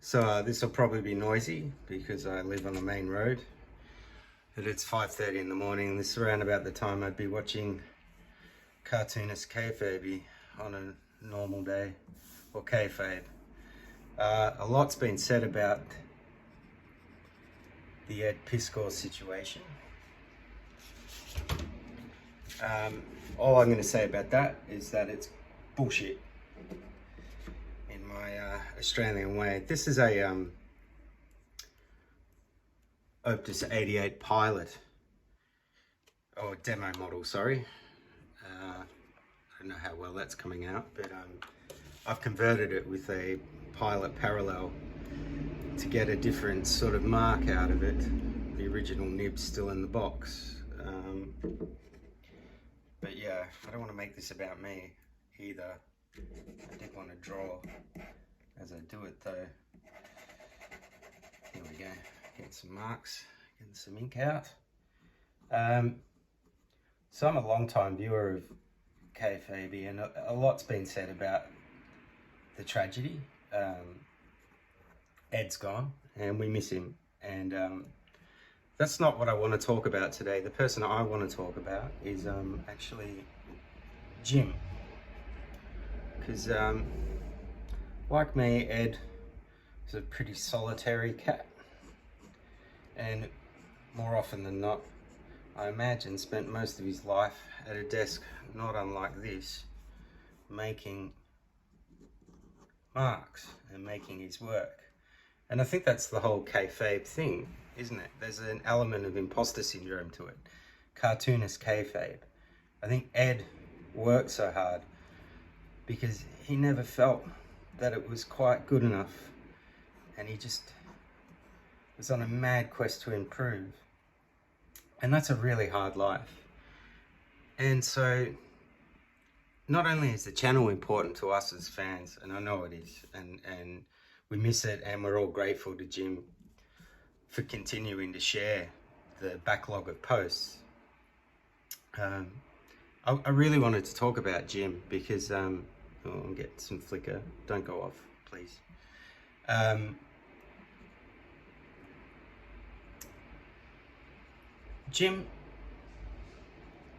So this will probably be noisy because I live on a main road. And it's 5:30 in the morning. This is around about the time I'd be watching cartoonist Kayfabe on a normal day, or Kayfabe. A lot's been said about the Ed Piskor situation. All I'm going to say about that is that it's bullshit in my Australian way. This is a Optus 88 pilot, or demo model, sorry. I don't know how well that's coming out, but I've converted it with a pilot parallel to get a different sort of mark out of it. The original nib's still in the box. But yeah, I don't want to make this about me either. I did want to draw as I do it though. Here we go, get some marks, getting some ink out. So I'm a long time viewer of Kayfabe, and a lot's been said about the tragedy. Ed's gone and we miss him, and that's not what I want to talk about today. The person I want to talk about is actually Jim, because like me, Ed is a pretty solitary cat, and more often than not, I imagine, spent most of his life at a desk not unlike this, making marks and making his work. And I think that's the whole kayfabe thing, isn't it? There's an element of imposter syndrome to it. Cartoonist kayfabe. I think Ed worked so hard because he never felt that it was quite good enough, and he just was on a mad quest to improve. And that's a really hard life. And so not only is the channel important to us as fans, and I know it is, and we miss it, and we're all grateful to Jim for continuing to share the backlog of posts. I really wanted to talk about Jim because, I'll get some flicker, don't go off, please. Jim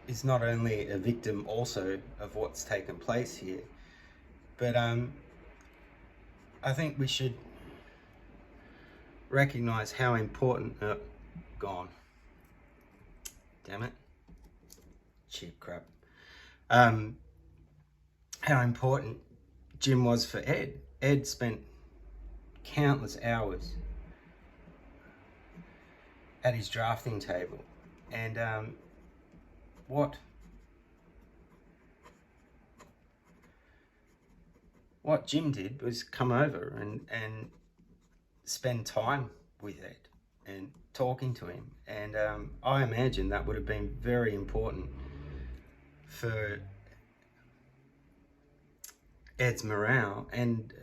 is not only a victim also of what's taken place here, but I think we should recognize how important, gone, damn it, cheap crap, how important Jim was for Ed. Ed spent countless hours at his drafting table, and what Jim did was come over and spend time with Ed and talking to him, and I imagine that would have been very important for Ed's morale and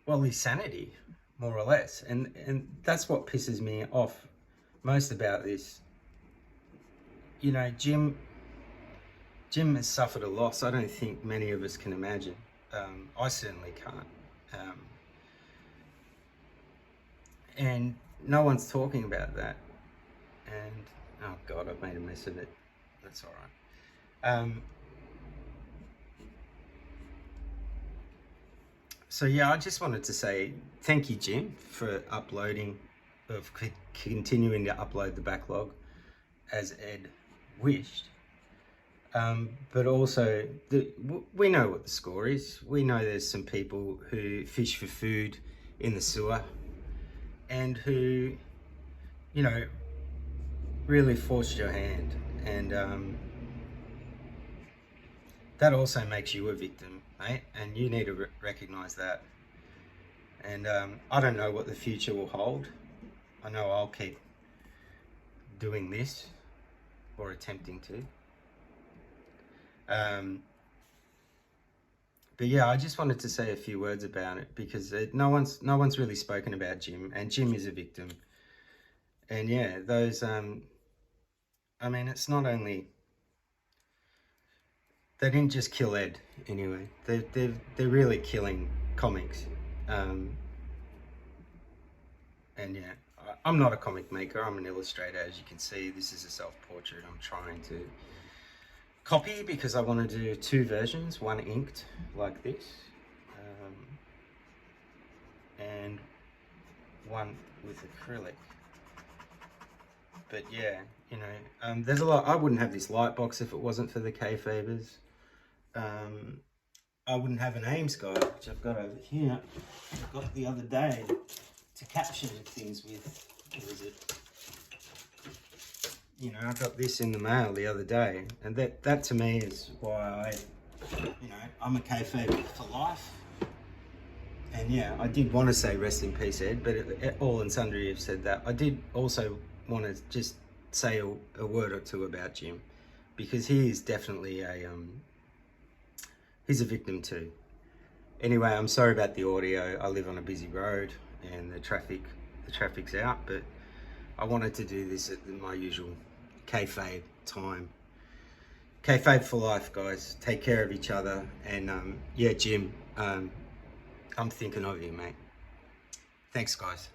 well, his sanity, more or less. And that's what pisses me off most about this. You know, Jim has suffered a loss I don't think many of us can imagine. I certainly can't. And no one's talking about that. And, oh God, I've made a mess of it. That's all right. So yeah, I just wanted to say thank you, Jim, for continuing to upload the backlog as Ed wished. But also, we know what the score is. We know there's some people who fish for food in the sewer and who, you know, really forced your hand. And that also makes you a victim, mate, and you need to recognize that. And I don't know what the future will hold. I know I'll keep doing this, or attempting to. But yeah, I just wanted to say a few words about it because no one's really spoken about Jim, and Jim is a victim. And yeah, those I mean, it's not only, they didn't just kill Ed anyway. They're really killing comics And yeah, I'm not a comic maker, I'm an illustrator. As you can see, this is a self-portrait I'm trying to copy because I want to do two versions, one inked like this, and one with acrylic. But yeah, you know, there's a lot. I wouldn't have this light box if it wasn't for the Kayfabers. I wouldn't have an Ames guide, which I've got over here. I got the other day to capture things with. What is it? You know, I got this in the mail the other day, and that to me is why I'm a Kayfaber for life. And yeah, I did want to say rest in peace, Ed, but all and sundry have said that. I did also want to just say a word or two about Jim, because he is definitely he's a victim too. Anyway, I'm sorry about the audio. I live on a busy road and the traffic's out, but I wanted to do this at my usual kayfabe time. Kayfabe for life, guys. Take care of each other. And yeah, Jim, I'm thinking of you, mate. Thanks, guys.